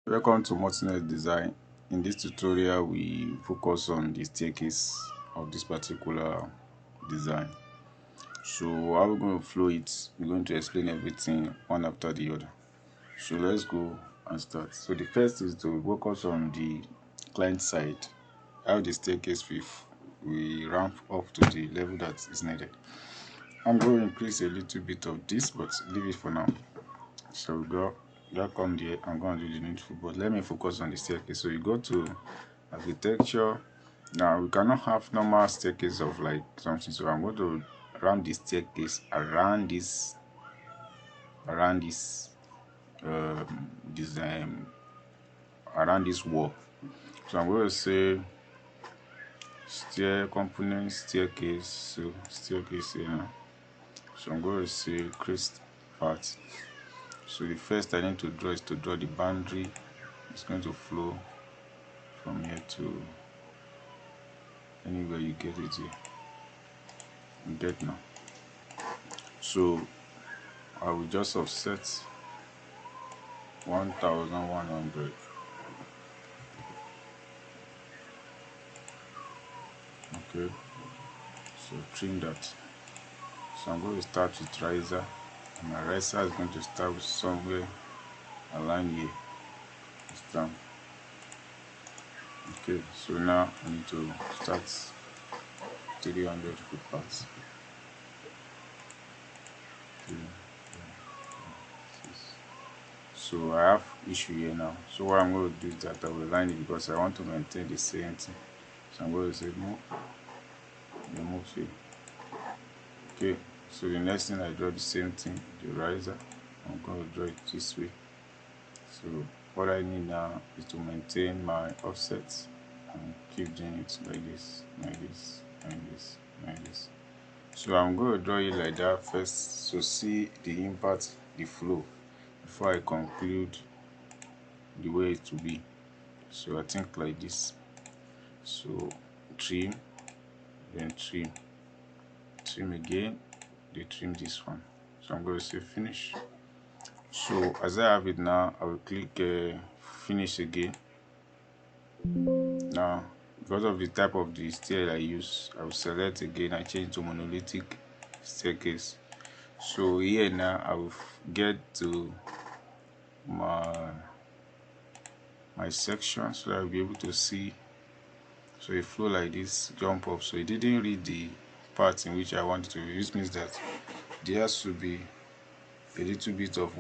Welcome to Multinet Design. In this tutorial, we focus on the staircase of this particular design. So how we're going to flow it, we're going to explain everything one after the other. So let's go and start. So the first is to focus on the client side, how the staircase we ramp up to the level that is needed. I'm going to increase a little bit of this, but leave it for now. So we go. Come there. I'm going to do the needful, but let me focus on the staircase. So you go to architecture. Now we cannot have normal staircase of like something, so I'm going to run the staircase around this design, around this wall. So I'm going to say stair component staircase. So staircase here now. So I'm going to say crest part. So the first I need to draw is to draw the boundary. It's going to flow from here to anywhere you get it here. You get now. So I will just offset 1100. Okay, so trim that. So I'm going to start with riser, and my riser is going to start with somewhere aligned here. It's down. Okay, so now I need to start 300 foot parts. 3, 4, 6. So I have issue here now. So what I'm going to do is that I will align it because I want to maintain the same thing. So I'm going to say move here. Okay, so the next thing I draw the same thing, the riser. I'm going to draw it this way. So what I need now is to maintain my offsets and keep doing it like this, like this, like this, like this. So I'm going to draw it like that first, so see the impact, the flow, before I conclude the way it will be. So I think like this. So trim, then trim again, they trim this one. So I'm going to say finish. So as I have it now, I will click finish again. Now because of the type of the stair I use, I will select again. I change to monolithic staircase. So here now I will get to my section so that I'll be able to see. So it flow like this, jump up. So it didn't read the part in which I wanted to. This means that there has to be a little bit of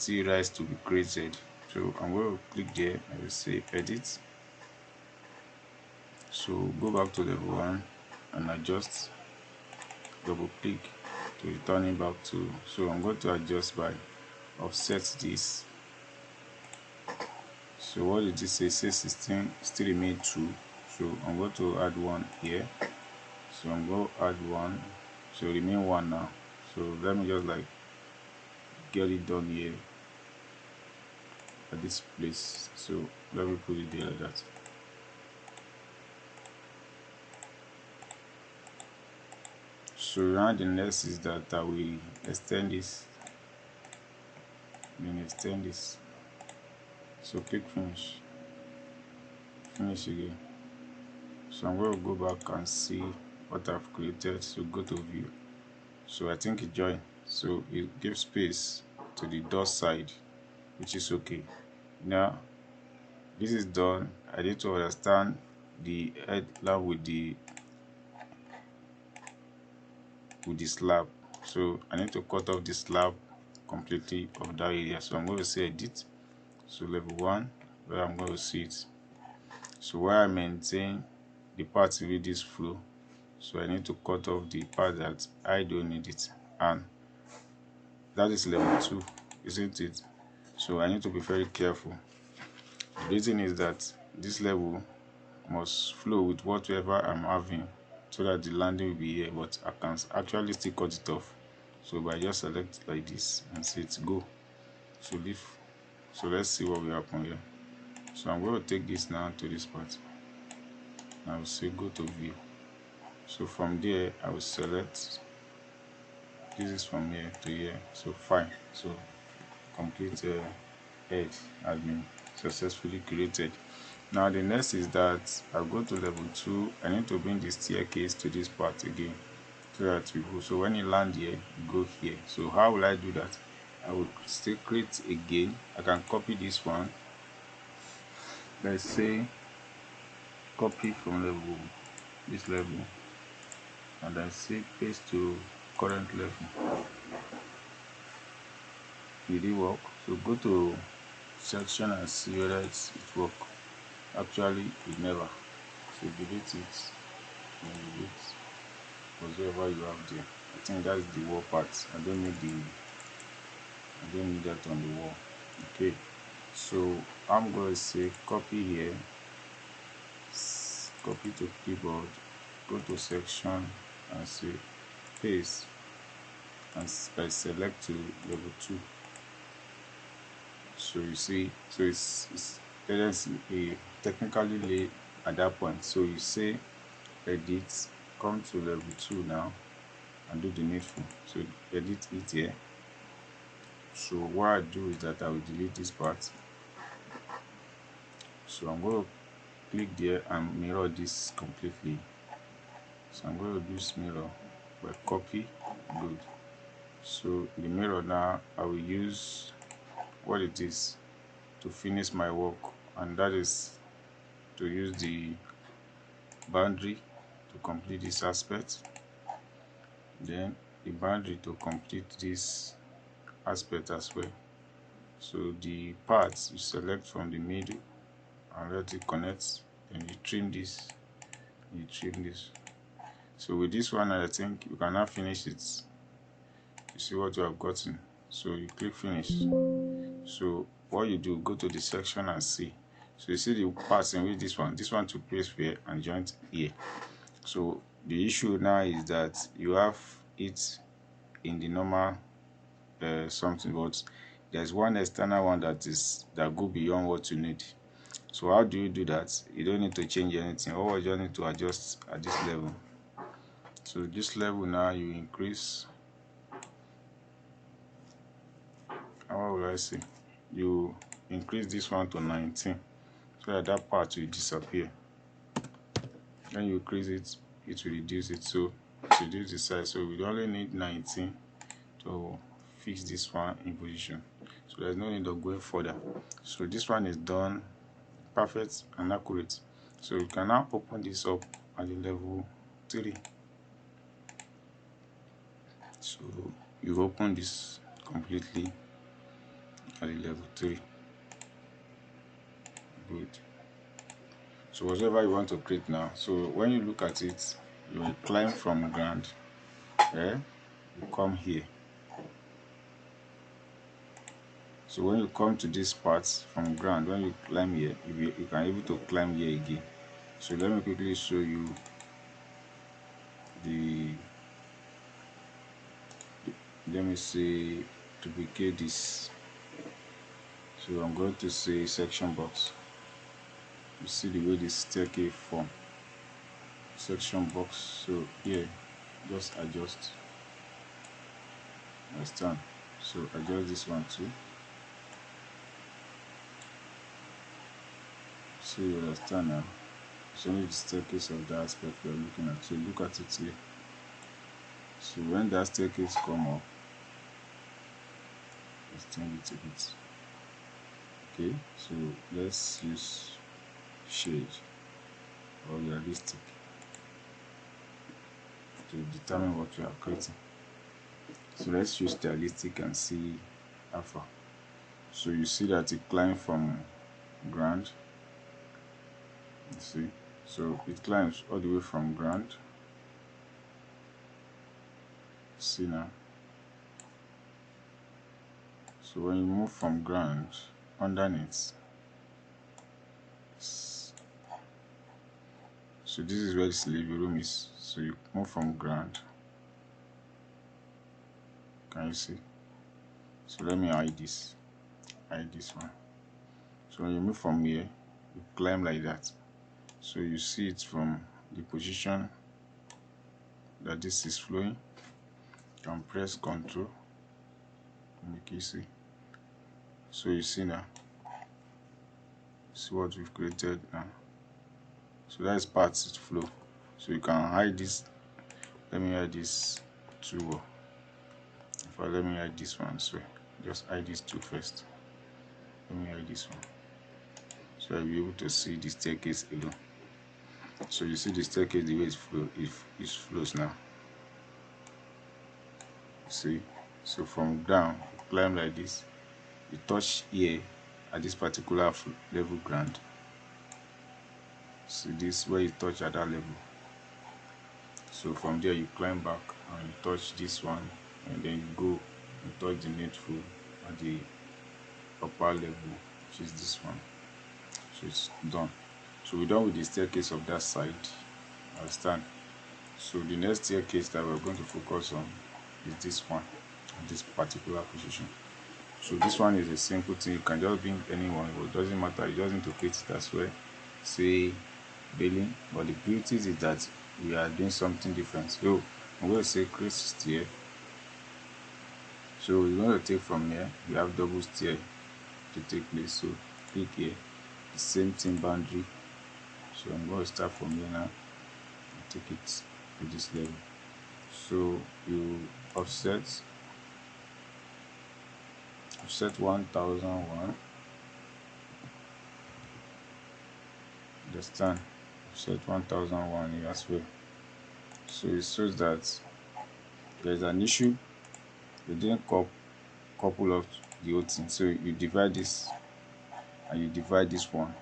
T rise to be created. So I'm going to click there. I will say edit. So go back to level 1 and adjust. Double click to return it back to. So I'm going to adjust by offset this. So what did this say? It says 16 still remain 2. So I'm going to add 1 here. So I'm going to add 1. So remain 1 now. So let me just like get it done here at this place. So let me put it there like that. So now the next is that I will extend this, then extend this. So click finish again. So I'm going to go back and see what I've created. So go to view. So I think it joined. So it gives space to the door side, which is okay. Now this is done. I need to understand the headlamp with the slab. So I need to cut off the slab completely of that area. So I'm going to say edit. So level 1, where I'm going to see it. So where I maintain the part with this flow, so I need to cut off the part that I don't need it, and that is level 2, isn't it? So I need to be very careful. The reason is that this level must flow with whatever I'm having so that the landing will be here, but I can actually still cut it off. So by just select like this and say it's go. So leave. So let's see what will happen here. So I'm going to take this now to this part. I will say go to view. So from there I will select. This is from here to here. So fine. So complete edge admin. successfully created. Now the next is that I'll go to level 2. I need to bring the staircase to this part again so that we go. So when you land here, you go here. So how will I do that? I will still create again. I can copy this one. Let's say copy from level, this level, and I say paste to current level. Did it work? So go to section and see whether it work. Actually it never. So delete it and delete whatever you have there. I think that's the wall part. I don't need that on the wall. Okay, so I'm going to say copy here, copy to keyboard, go to section and say paste, and I select to level 2. So you see, so it's technically late at that point. So you say edit, come to level 2 now and do the needful. So edit it here. So what I do is that I will delete this part. So I'm going to click there and mirror this completely. So I'm going to do mirror by copy. Good. So the mirror now I will use what it is to finish my work, and that is to use the boundary to complete this aspect, then the boundary to complete this aspect as well. So the parts you select from the middle and let it connect, then you trim this, So with this one I think you can now finish it. You see what you have gotten. So you click finish. So what you do, go to the section and see. So you see the parts in which this one took place here and joint here. So the issue now is that you have it in the normal something, but there's one external one that go beyond what you need. So how do you do that? You don't need to change anything. All you just need to adjust at this level. So this level now you increase. How will I say? You increase this one to 19 so that part will disappear. Then you increase it, it will reduce it. So to reduce the size, so we only need 19 to fix this one in position. So there's no need of going further. So this one is done perfect and accurate. So you can now open this up at the level 3. So you open this completely at the level 3. Good. So whatever you want to create now, so when you look at it, you will climb from ground, you come here. So when you come to this part from ground, when you climb here, you can able to climb here again. So let me quickly show you let me say duplicate this. So I'm going to say section box. You see the way this staircase form, section box. So here just adjust, understand? So adjust this one too. So you understand now. It's only the staircase of the aspect we're looking at. So look at it here. So when that staircase come up, let's change it a bit. Okay, so let's use shade or realistic to determine what we are creating. So let's use realistic and see alpha. So you see that it climbs from ground. You see, so it climbs all the way from ground. See now. So when you move from ground underneath, so this is where the living room is. So you move from ground. Can you see? So let me hide this one. So when you move from here, you climb like that. So you see it from the position that this is flowing. You can press Ctrl, make you see. So you see now, See what we've created now. So that is part flow. So you can hide this. Let me hide this two. Let me hide this one. So just hide these two first. Let me hide this one. So I'll be able to see the staircase alone. So you see the staircase, the way it flows now. See, so from down, you climb like this. You touch here at this particular level ground. See this where you touch at that level. So from there you climb back and you touch this one, and then you go and touch the needful at the upper level, which is this one. So it's done. So we're done with the staircase of that side. Understand? So the next staircase that we're going to focus on is this one at this particular position. So this one is a simple thing. You can just bring anyone, but it doesn't matter. You just need to create it as well. Say building, but the beauty is that we are doing something different. So I'm going to say create stair. So we're going to take from here. We have double stair to take place. So click here. The same thing, boundary. So I'm going to start from here now and take it to this level. So you offset 1001. Understand? Offset 1001 here as well. So it shows that there's an issue. You didn't couple of the whole thing. So you divide this and you divide this one.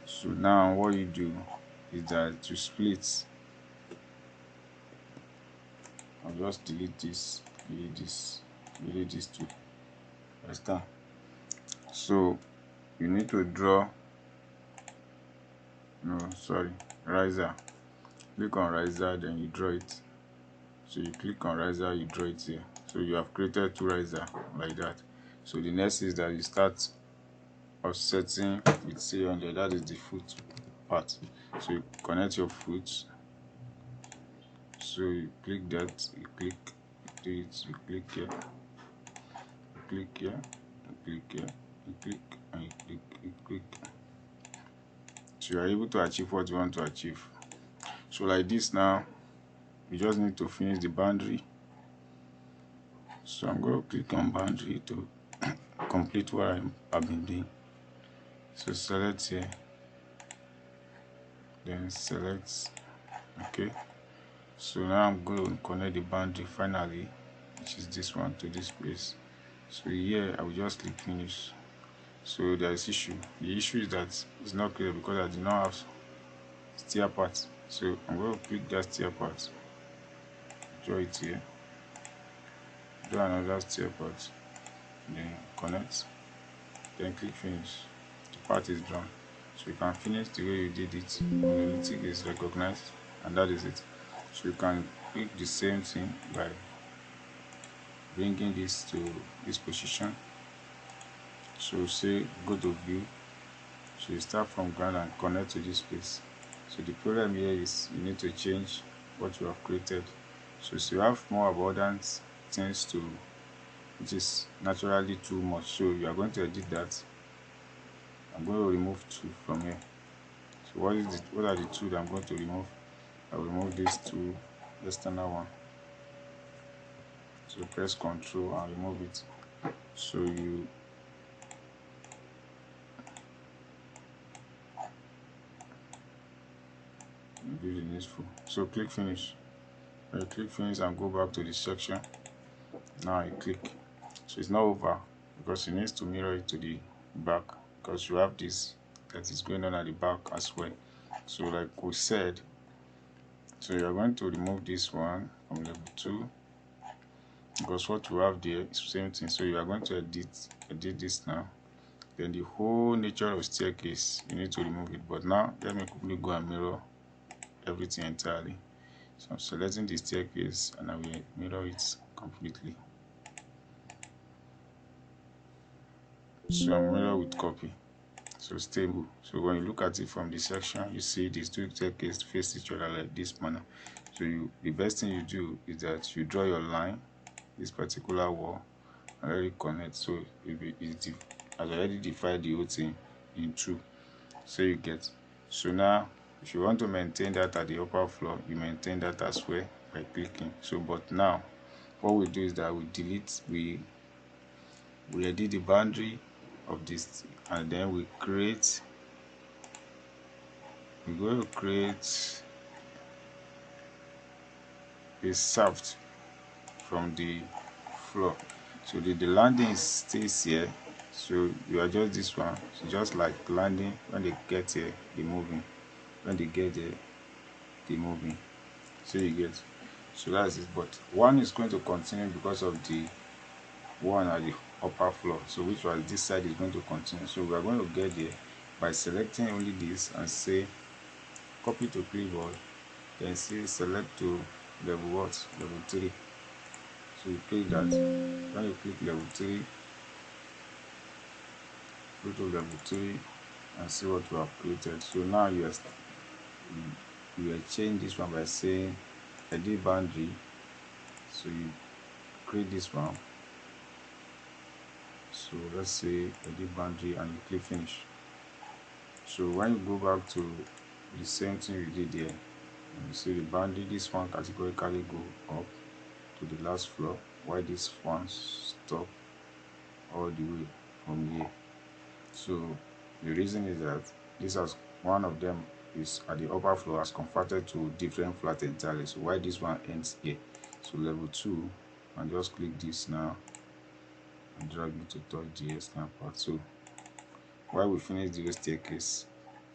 So now what you do is that you split. I'll just delete this too. Understand? So you need to draw. Riser. Click on riser, then you draw it. So you click on riser, you draw it here. So you have created two riser like that. So the next is that you start offsetting with say 100. That is the foot part. So you connect your foot. So you click that, you click, you do it, you click here, you click here, you click here, you click, and you click, you click. So you are able to achieve what you want to achieve. So like this now, you just need to finish the boundary. So I'm going to click on boundary to complete what I've been doing. So select here, then select, okay. So now I'm going to connect the boundary finally, which is this one, to this place. So here I will just click finish. So there is issue. The issue is that it's not clear because I did not have stair part. So I'm going to click that stair part, draw it here, draw another stair part, then connect, then click finish. The part is drawn. So you can finish the way you did it. Monolithic is recognized, and that is it. So you can click the same thing by bringing this to this position. So say go to view. So you start from ground and connect to this place. So the problem here is you need to change what you have created. So you have more abundant things to, which is naturally too much. So you are going to edit that. I'm going to remove 2 from here. So what are the 2 that I'm going to remove? I will remove these 2 external one. So press Ctrl and remove it. So you do the needful. So click finish. When you click finish and go back to the section, now you click. So it's not over because it needs to mirror it to the back, because you have this that is going on at the back as well. So like we said, so you are going to remove this one from level 2 because what you have there is the same thing. So you are going to edit this now. Then the whole nature of staircase, you need to remove it. But now let me quickly go and mirror everything entirely. So I'm selecting the staircase and I will mirror it completely. So I'm mirror with copy. So stable. So when you look at it from the section, you see these 2 staircases face each other like this manner. So the best thing you do is that you draw your line, this particular wall, and let it connect. So as I already defined the whole thing, in two. So you get. So now if you want to maintain that at the upper floor, you maintain that as well by clicking. So but now what we do is that we delete, we edit the boundary of this, and then we're going to create a shaft from the floor. So the landing stays here, so you adjust this one, so just like landing, when they get here they moving, when they get there they moving. So you get. So that's it, but one is going to continue because of the one at the upper floor, so which was this side is going to continue. So we are going to get there by selecting only this and say copy to clipboard, then say select to level what, level 3. So you click that. When you click level 3, go to level 3 and see what you have created. So now you will change this one by saying edit boundary. So you create this one. So let's say edit boundary and you click finish. So when you go back to the same thing you did there, and you see the boundary, this one categorically go up to the last floor, while this one stop all the way from here. So the reason is that this has, one of them is at the upper floor, has converted to different flat entirely. So why this one ends here. So level 2, and just click this now and drag it to touch the external part. So while we finish the staircase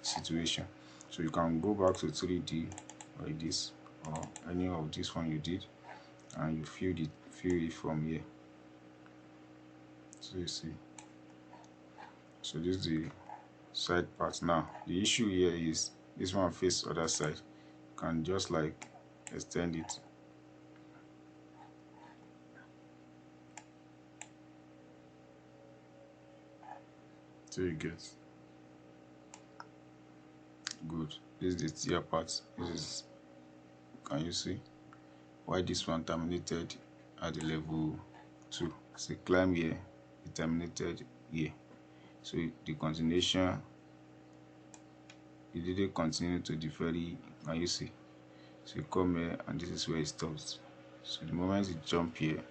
situation, so you can go back to 3D like this, or any of this one you did, and you fill it from here. So you see, so this is the side part. Now the issue here is this one face other side. You can just like extend it. So you get. Good. This is the tier part. This is, can you see why this one terminated at the level 2? So climb here, it terminated here. So the continuation, it didn't continue to the very, can you see? So you come here and this is where it stops. So the moment you jump here,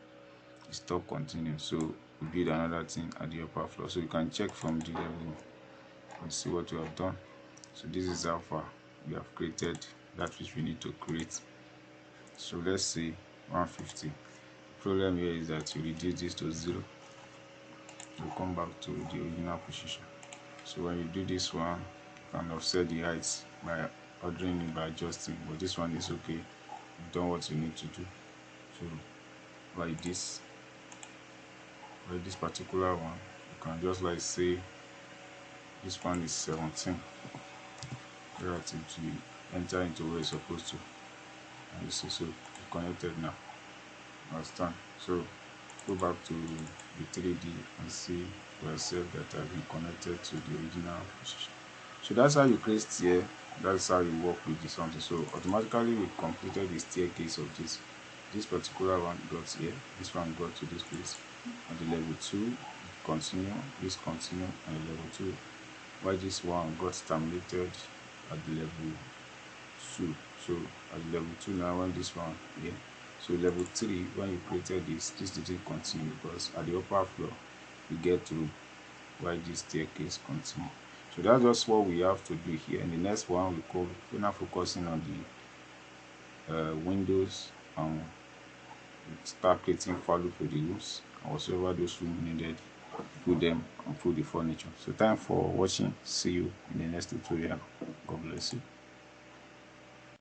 it stop continuing. So we build another thing at the upper floor. So you can check from the level and see what you have done. So this is how far we have created that which we need to create. So let's say 150. The problem here is that you reduce this to 0, you come back to the original position. So when you do this one, you can offset the heights by ordering it, by adjusting, but this one is okay. You've done what you need to do. So like this particular one, you can just like say this one is 17 relative to enter into where it's supposed to, and you see, so it's connected now. Understand? So go back to the 3D and see yourself that have been connected to the original position. So that's how you create stair. That's how you work with this something. So automatically we completed the staircase of this particular one got here, this one got to this place. At the level 2 continue, this continue, and the level 2, while this one got terminated at the level 2. So at the level 2 now, when this one here, so level 3, when you created this didn't continue because at the upper floor you get through while this staircase continue. So that's just what we have to do here. In the next one, we're now focusing on the windows, and start creating value for the roofs and whatsoever those rooms needed, put them and put the furniture. So thanks for watching. See you in the next tutorial. God bless you.